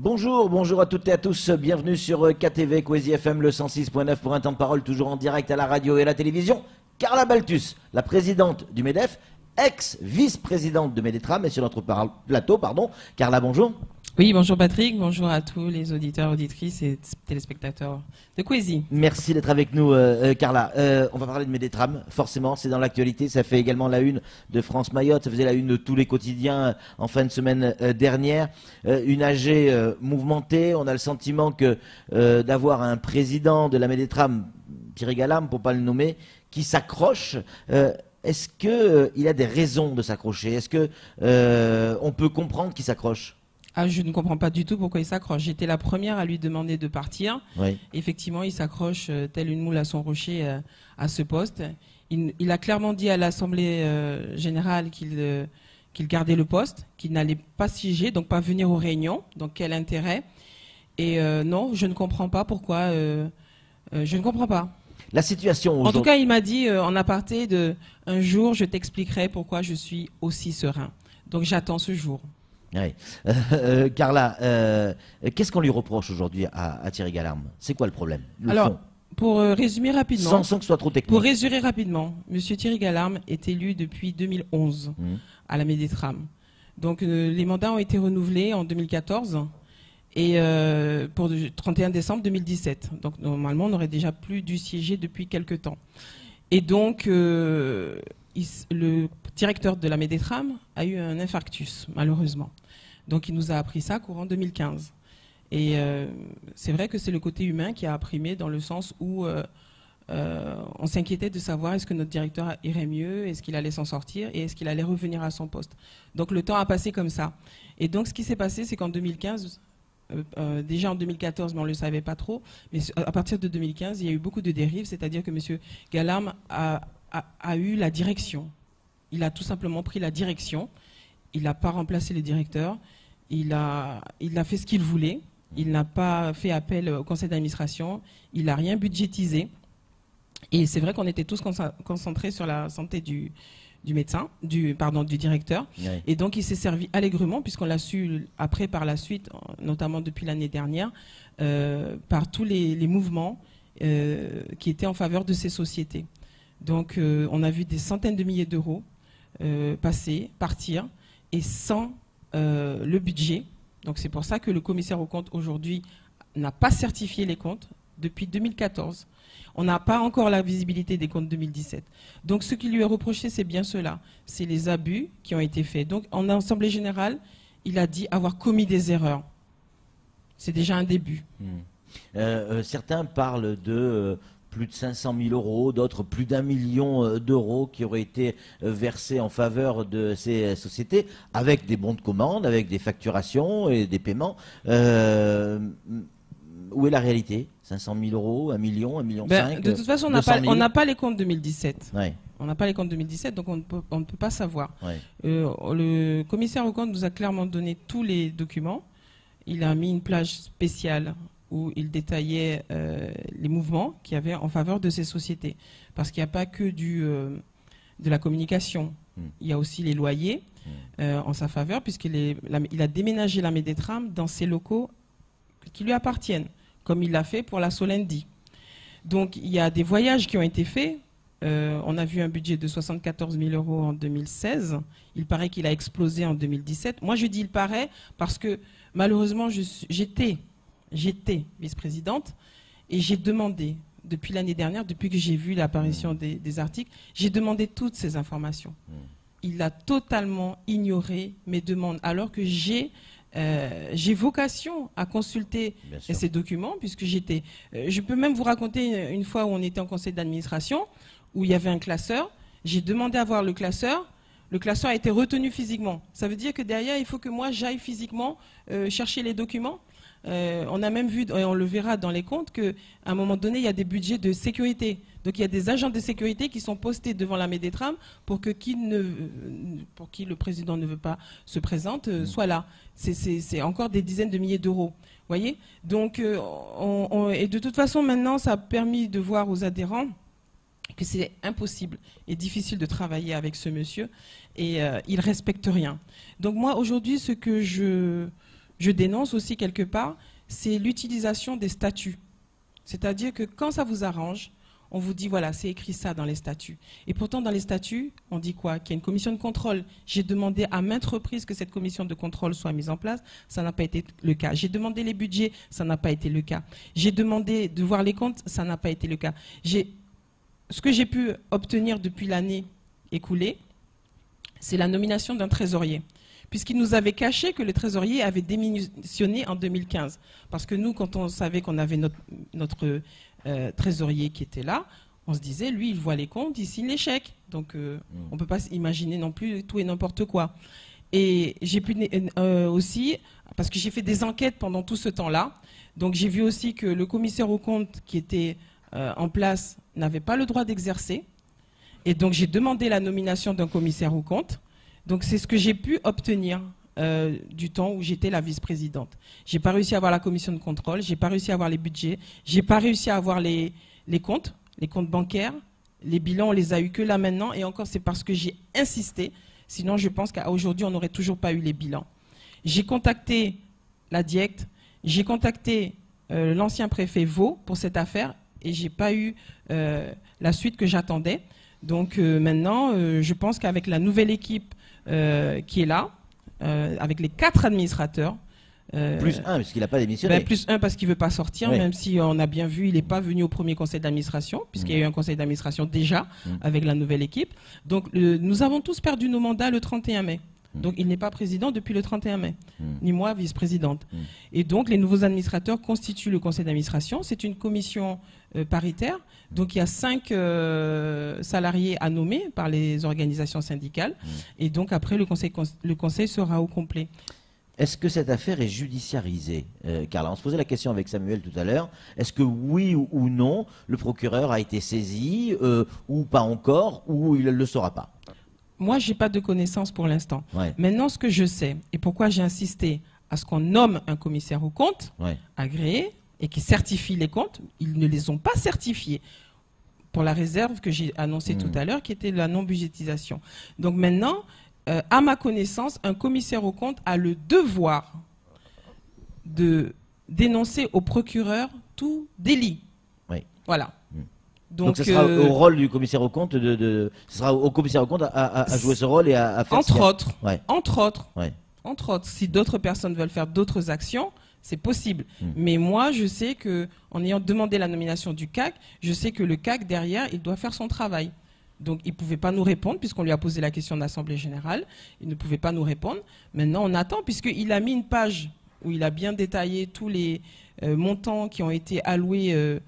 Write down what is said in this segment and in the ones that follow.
Bonjour à toutes et à tous, bienvenue sur KTV, Kwezi FM, le 106.9 pour un temps de parole toujours en direct à la radio et à la télévision. Carla Balthus, la présidente du MEDEF, ex-vice-présidente de Medetram, et sur notre plateau, Carla, bonjour. Oui, bonjour Patrick, bonjour à tous les auditeurs, auditrices et téléspectateurs de Kwezi. Merci d'être avec nous, Carla. On va parler de Medetram, forcément, c'est dans l'actualité. Ça fait également la une de France Mayotte, ça faisait la une de tous les quotidiens en fin de semaine dernière. Une AG mouvementée, on a le sentiment que d'avoir un président de la Medetram, Thierry Gallarme, pour ne pas le nommer, qui s'accroche. Est-ce qu'il a des raisons de s'accrocher? Est-ce qu'on peut comprendre qu'il s'accroche? Ah, je ne comprends pas du tout pourquoi il s'accroche. J'étais la première à lui demander de partir. Oui. Effectivement, il s'accroche tel une moule à son rocher à ce poste. Il a clairement dit à l'Assemblée générale qu'il gardait le poste, qu'il n'allait pas siéger, donc pas venir aux réunions. Donc quel intérêt? Et non, je ne comprends pas pourquoi. Je ne comprends pas. La situation aujourd'hui... En tout cas, il m'a dit en aparté un jour, je t'expliquerai pourquoi je suis aussi serein. Donc j'attends ce jour. Oui. Carla, qu'est-ce qu'on lui reproche aujourd'hui à Thierry Gallarme? C'est quoi le problème? Pour résumer rapidement, sans que ce soit trop technique. Pour résumer rapidement, M. Thierry Gallarme est élu depuis 2011 à la Medetram. Donc les mandats ont été renouvelés en 2014 et pour le 31 décembre 2017. Donc normalement, on n'aurait déjà plus dû siéger depuis quelques temps. Et donc le directeur de la Medetram a eu un infarctus, malheureusement. Donc il nous a appris ça courant 2015. Et c'est vrai que c'est le côté humain qui a primé dans le sens où on s'inquiétait de savoir est-ce que notre directeur irait mieux, est-ce qu'il allait s'en sortir et est-ce qu'il allait revenir à son poste. Donc le temps a passé comme ça. Et donc ce qui s'est passé, c'est qu'en 2015, déjà en 2014, mais on ne le savait pas trop, mais à partir de 2015, il y a eu beaucoup de dérives, c'est-à-dire que M. Gallarme a eu la direction. Il a tout simplement pris la direction. Il n'a pas remplacé les directeurs. Il a fait ce qu'il voulait. Il n'a pas fait appel au conseil d'administration. Il n'a rien budgétisé. Et c'est vrai qu'on était tous concentrés sur la santé du directeur. Oui. Et donc il s'est servi allègrement, puisqu'on l'a su après par la suite, notamment depuis l'année dernière, par tous les mouvements qui étaient en faveur de ces sociétés. Donc on a vu des centaines de milliers d'euros partir, et sans le budget. Donc c'est pour ça que le commissaire aux comptes aujourd'hui n'a pas certifié les comptes depuis 2014. On n'a pas encore la visibilité des comptes 2017. Donc ce qui lui est reproché, c'est bien cela. C'est les abus qui ont été faits. Donc en assemblée générale, il a dit avoir commis des erreurs. C'est déjà un début. Certains parlent de... plus de 500 000 euros, d'autres plus d'1 million d'euros qui auraient été versés en faveur de ces sociétés, avec des bons de commande, avec des facturations et des paiements. Où est la réalité? 500 000 euros, 1 million, 1,5 million? De toute façon, on n'a pas les comptes 2017. Ouais. On n'a pas les comptes 2017, donc on ne peut pas savoir. Ouais. Le commissaire aux comptes nous a clairement donné tous les documents. Il a mis une plage spéciale où il détaillait les mouvements qu'il y avait en faveur de ces sociétés. Parce qu'il n'y a pas que de la communication. Il y a aussi les loyers en sa faveur, puisqu'il a déménagé la Medetram dans ses locaux qui lui appartiennent, comme il l'a fait pour la Solendi. Donc il y a des voyages qui ont été faits. On a vu un budget de 74 000 euros en 2016. Il paraît qu'il a explosé en 2017. Moi je dis il paraît parce que malheureusement j'étais vice-présidente et j'ai demandé, depuis l'année dernière, depuis que j'ai vu l'apparition des articles, j'ai demandé toutes ces informations. Il a totalement ignoré mes demandes, alors que j'ai vocation à consulter ces documents, puisque j'étais... je peux même vous raconter une fois où on était en conseil d'administration, où il y avait un classeur. J'ai demandé à voir le classeur. Le classeur a été retenu physiquement. Ça veut dire que derrière, il faut que moi, j'aille physiquement chercher les documents. On a même vu, et on le verra dans les comptes, qu'à un moment donné, il y a des budgets de sécurité. Donc il y a des agents de sécurité qui sont postés devant la Medetram pour que qui le président ne veut pas se présente soit là. C'est encore des dizaines de milliers d'euros. Voyez. Donc et de toute façon maintenant, ça a permis de voir aux adhérents que c'est impossible et difficile de travailler avec ce monsieur et il respecte rien. Donc moi aujourd'hui, ce que je dénonce aussi quelque part, c'est l'utilisation des statuts. C'est-à-dire que quand ça vous arrange, on vous dit, voilà, c'est écrit ça dans les statuts. Et pourtant, dans les statuts, on dit quoi? Qu'il y a une commission de contrôle. J'ai demandé à maintes reprises que cette commission de contrôle soit mise en place. Ça n'a pas été le cas. J'ai demandé les budgets. Ça n'a pas été le cas. J'ai demandé de voir les comptes. Ça n'a pas été le cas. Ce que j'ai pu obtenir depuis l'année écoulée, c'est la nomination d'un trésorier. Puisqu'il nous avait caché que le trésorier avait démissionné en 2015. Parce que nous, quand on savait qu'on avait notre trésorier qui était là, on se disait, lui, il voit les comptes, il signe les chèques. Donc, on ne peut pas imaginer non plus tout et n'importe quoi. Et j'ai pu aussi, parce que j'ai fait des enquêtes pendant tout ce temps-là, donc j'ai vu aussi que le commissaire aux comptes qui était en place n'avait pas le droit d'exercer. Et donc, j'ai demandé la nomination d'un commissaire aux comptes. Donc, c'est ce que j'ai pu obtenir du temps où j'étais la vice-présidente. J'ai pas réussi à avoir la commission de contrôle, j'ai pas réussi à avoir les budgets, j'ai pas réussi à avoir les comptes bancaires, les bilans, on les a eu que là maintenant, et encore c'est parce que j'ai insisté, sinon je pense qu'à aujourd'hui on n'aurait toujours pas eu les bilans. J'ai contacté la DIECT, j'ai contacté l'ancien préfet Vaux pour cette affaire, et j'ai pas eu la suite que j'attendais. Donc maintenant, je pense qu'avec la nouvelle équipe qui est là, avec les 4 administrateurs. Plus un, parce qu'il n'a pas démissionné. Plus un, parce qu'il ne veut pas sortir, oui. Même si on a bien vu, il n'est pas venu au premier conseil d'administration, puisqu'il y a eu un conseil d'administration déjà, avec la nouvelle équipe. Donc, nous avons tous perdu nos mandats le 31 mai. Donc, il n'est pas président depuis le 31 mai, ni moi, vice-présidente. Et donc, les nouveaux administrateurs constituent le conseil d'administration. C'est une commission paritaire. Donc, il y a 5 salariés à nommer par les organisations syndicales. Et donc, après, le conseil sera au complet. Est-ce que cette affaire est judiciarisée, Carla? On se posait la question avec Samuel tout à l'heure. Est-ce que oui ou non, le procureur a été saisi, ou pas encore, ou il ne le saura pas? Moi, je n'ai pas de connaissances pour l'instant. Ouais. Maintenant, ce que je sais, et pourquoi j'ai insisté à ce qu'on nomme un commissaire aux comptes agréé et qui certifie les comptes, ils ne les ont pas certifiés pour la réserve que j'ai annoncée tout à l'heure, qui était la non-budgétisation. Donc maintenant, à ma connaissance, un commissaire aux comptes a le devoir de dénoncer au procureur tout délit. Oui. Voilà. Donc ce sera au rôle du commissaire aux comptes ce sera au commissaire aux comptes à jouer ce rôle et à faire entre autres, si d'autres personnes veulent faire d'autres actions, c'est possible. Mais moi, je sais que, en ayant demandé la nomination du CAC, je sais que le CAC derrière, il doit faire son travail. Donc il ne pouvait pas nous répondre puisqu'on lui a posé la question de l'Assemblée générale. Il ne pouvait pas nous répondre. Maintenant, on attend puisqu'il a mis une page où il a bien détaillé tous les montants qui ont été alloués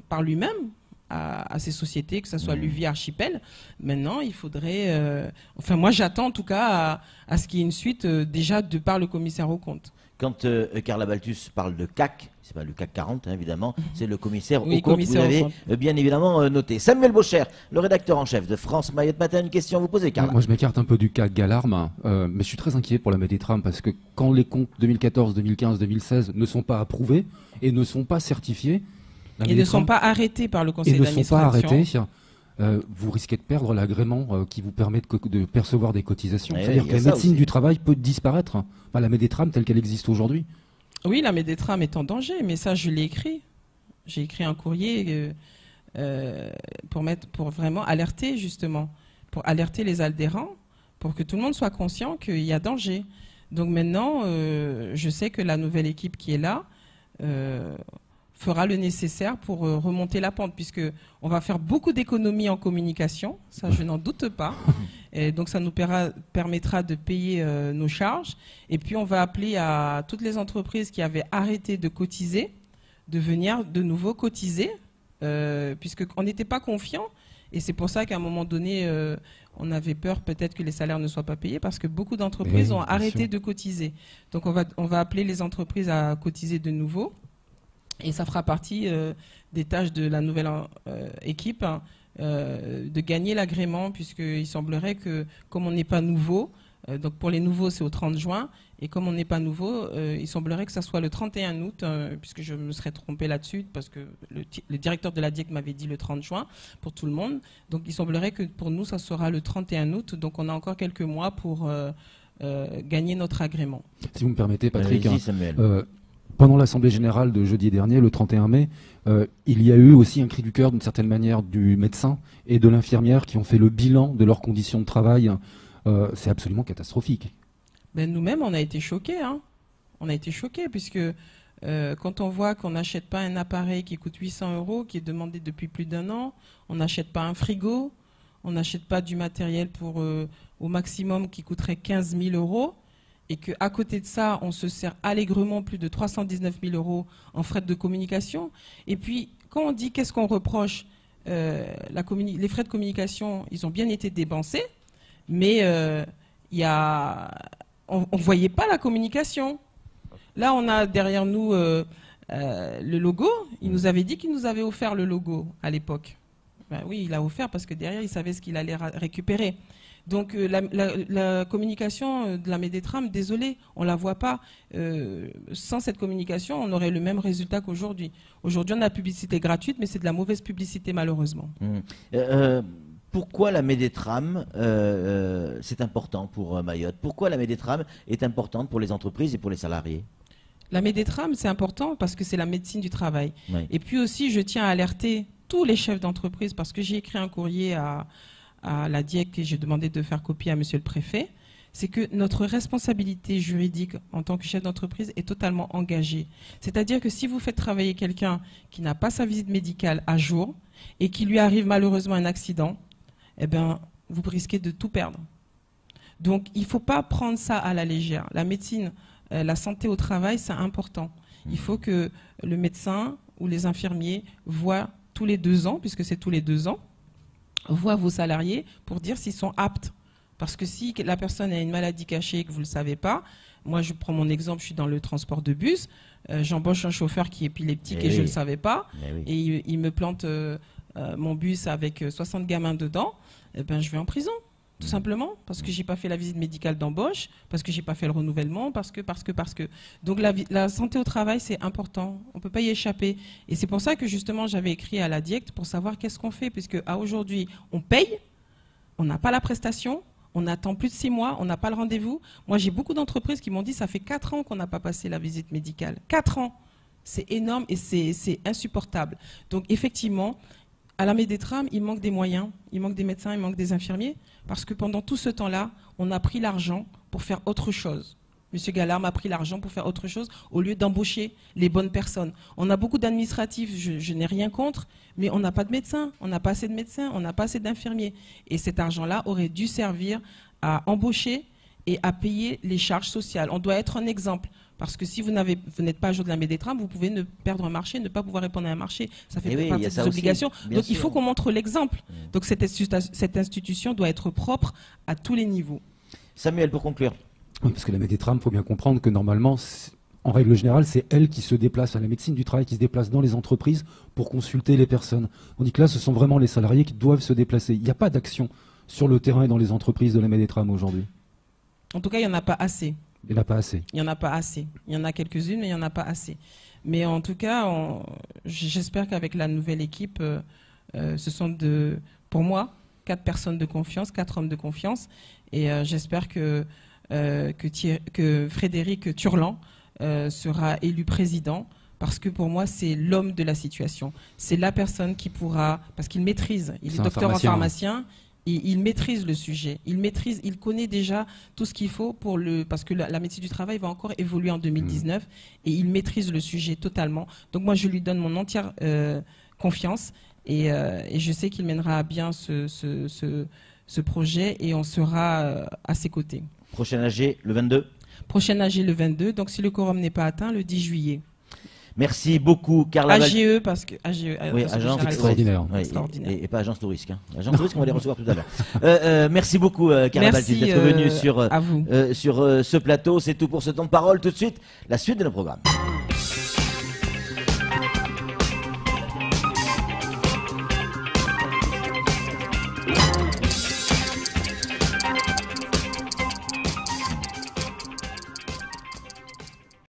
par lui-même à ces sociétés, que ce soit Luvie, Archipel. Maintenant, il faudrait... enfin, moi, j'attends en tout cas à ce qu'il y ait une suite déjà de par le commissaire aux comptes. Quand Carla Balthus parle de CAC, c'est pas le CAC 40 hein, évidemment, c'est le commissaire aux comptes, vous avez bien évidemment noté. Samuel Baucher, le rédacteur en chef de France Mayotte Matin, une question à vous poser, Carla. Moi je m'écarte un peu du CAC Galarme, mais je suis très inquiet pour la Médétrame parce que quand les comptes 2014, 2015, 2016 ne sont pas approuvés et ne sont pas certifiés, et ne sont pas arrêtés par le conseil d'administration. Et ne sont pas arrêtés. Vous risquez de perdre l'agrément qui vous permet de percevoir des cotisations. C'est-à-dire que la médecine du travail peut disparaître. Enfin, la Médétrame telle qu'elle existe aujourd'hui. Oui, la Médétrame est en danger, mais ça, je l'ai écrit. J'ai écrit un courrier pour vraiment alerter, justement, pour alerter les adhérents, pour que tout le monde soit conscient qu'il y a danger. Donc maintenant, je sais que la nouvelle équipe qui est là fera le nécessaire pour remonter la pente, puisque on va faire beaucoup d'économies en communication, ça je n'en doute pas. Et donc ça nous permettra de payer nos charges. Et puis on va appeler à toutes les entreprises qui avaient arrêté de cotiser, de venir de nouveau cotiser, puisqu'on n'était pas confiant. Et c'est pour ça qu'à un moment donné, on avait peur peut-être que les salaires ne soient pas payés, parce que beaucoup d'entreprises ont arrêté de cotiser. Donc on va appeler les entreprises à cotiser de nouveau. Et ça fera partie des tâches de la nouvelle équipe, de gagner l'agrément, puisqu'il semblerait que, comme on n'est pas nouveau, donc pour les nouveaux c'est au 30 juin, et comme on n'est pas nouveau, il semblerait que ça soit le 31 août, puisque je me serais trompée là-dessus, parce que le directeur de la DIEC m'avait dit le 30 juin pour tout le monde. Donc il semblerait que pour nous ça sera le 31 août, donc on a encore quelques mois pour gagner notre agrément. Si vous me permettez, Patrick, Samuel. Pendant l'Assemblée générale de jeudi dernier, le 31 mai, il y a eu aussi un cri du cœur d'une certaine manière du médecin et de l'infirmière qui ont fait le bilan de leurs conditions de travail. C'est absolument catastrophique. Ben, nous-mêmes, on a été choqués. Hein. On a été choqués puisque quand on voit qu'on n'achète pas un appareil qui coûte 800 €, qui est demandé depuis plus d'1 an, on n'achète pas un frigo, on n'achète pas du matériel pour au maximum qui coûterait 15 000 €. Et qu'à côté de ça, on se sert allègrement plus de 319 000 € en frais de communication. Et puis, quand on dit qu'est-ce qu'on reproche, les frais de communication, ils ont bien été dépensés, mais on ne voyait pas la communication. Là, on a derrière nous le logo. Il nous avait dit qu'il nous avait offert le logo à l'époque. Ben oui, il a offert parce que derrière, il savait ce qu'il allait récupérer. Donc la communication de la Médétrame, désolé, on ne la voit pas. Sans cette communication, on aurait le même résultat qu'aujourd'hui. Aujourd'hui, on a la publicité gratuite, mais c'est de la mauvaise publicité, malheureusement. Pourquoi la Médétrame, c'est important pour Mayotte? Pourquoi la Médétrame est importante pour les entreprises et pour les salariés? La Médétrame, c'est important parce que c'est la médecine du travail. Oui. Et puis aussi, je tiens à alerter tous les chefs d'entreprise parce que j'ai écrit un courrier à la DIEC et j'ai demandé de faire copie à monsieur le préfet, c'est que notre responsabilité juridique en tant que chef d'entreprise est totalement engagée. C'est-à-dire que si vous faites travailler quelqu'un qui n'a pas sa visite médicale à jour et qui lui arrive malheureusement un accident, eh ben, vous risquez de tout perdre. Donc il ne faut pas prendre ça à la légère. La médecine, la santé au travail, c'est important. Il faut que le médecin ou les infirmiers voient tous les 2 ans, puisque c'est tous les 2 ans, voient vos salariés pour dire s'ils sont aptes. Parce que si la personne a une maladie cachée et que vous ne le savez pas, moi je prends mon exemple, je suis dans le transport de bus, j'embauche un chauffeur qui est épileptique et je ne le savais pas, et il me plante mon bus avec 60 gamins dedans, eh ben, je vais en prison. Tout simplement, parce que j'ai pas fait la visite médicale d'embauche, parce que j'ai pas fait le renouvellement, parce que. Donc la santé au travail, c'est important. On peut pas y échapper. Et c'est pour ça que justement, j'avais écrit à la DIEC pour savoir qu'est-ce qu'on fait, puisque à aujourd'hui, on paye, on n'a pas la prestation, on attend plus de 6 mois, on n'a pas le rendez-vous. Moi, j'ai beaucoup d'entreprises qui m'ont dit, ça fait 4 ans qu'on n'a pas passé la visite médicale. 4 ans. C'est énorme et c'est insupportable. Donc effectivement, à la Médétrame, il manque des moyens, il manque des médecins, il manque des infirmiers, parce que pendant tout ce temps-là, on a pris l'argent pour faire autre chose. Monsieur Gallarme a pris l'argent pour faire autre chose au lieu d'embaucher les bonnes personnes. On a beaucoup d'administratifs, je n'ai rien contre, mais on n'a pas de médecins, on n'a pas assez de médecins, on n'a pas assez d'infirmiers. Et cet argent-là aurait dû servir à embaucher et à payer les charges sociales. On doit être un exemple. Parce que si vous n'êtes pas à jour de la Médétrame, vous pouvez perdre un marché, ne pas pouvoir répondre à un marché. Ça fait partie de ses obligations. Donc il faut qu'on montre l'exemple. Donc cette institution doit être propre à tous les niveaux. Samuel, pour conclure. Oui, parce que la Médétrame, il faut bien comprendre que normalement, en règle générale, c'est elle qui se déplace, à la médecine du travail, qui se déplace dans les entreprises pour consulter les personnes. On dit que là, ce sont vraiment les salariés qui doivent se déplacer. Il n'y a pas d'action sur le terrain et dans les entreprises de la Médétrame aujourd'hui. En tout cas, il n'y en a pas assez. Il n'y en a pas assez. Il n'y en a pas assez. Il y en a quelques-unes, mais il n'y en a pas assez. Mais en tout cas, j'espère qu'avec la nouvelle équipe, ce sont pour moi 4 personnes de confiance, 4 hommes de confiance. Et j'espère que Frédéric Turlan sera élu président. Parce que pour moi, c'est l'homme de la situation. C'est la personne qui pourra, parce qu'il maîtrise, il est docteur en pharmacien. Il maîtrise le sujet, il connaît déjà tout ce qu'il faut parce que la médecine du travail va encore évoluer en 2019 et il maîtrise le sujet totalement. Donc moi je lui donne mon entière confiance et je sais qu'il mènera à bien ce projet et on sera à ses côtés. Prochaine AG le 22 ? Prochaine AG le 22, donc si le quorum n'est pas atteint, le 10 juillet. Merci beaucoup, Carla. AGE, parce que AGE, oui, agence extraordinaire. Oui, et pas agence touriste. Agence touriste qu'on va les recevoir tout à l'heure. Merci beaucoup, Carla Baltis, d'être venue sur ce plateau. C'est tout pour ce temps de parole. Tout de suite, la suite de nos programmes.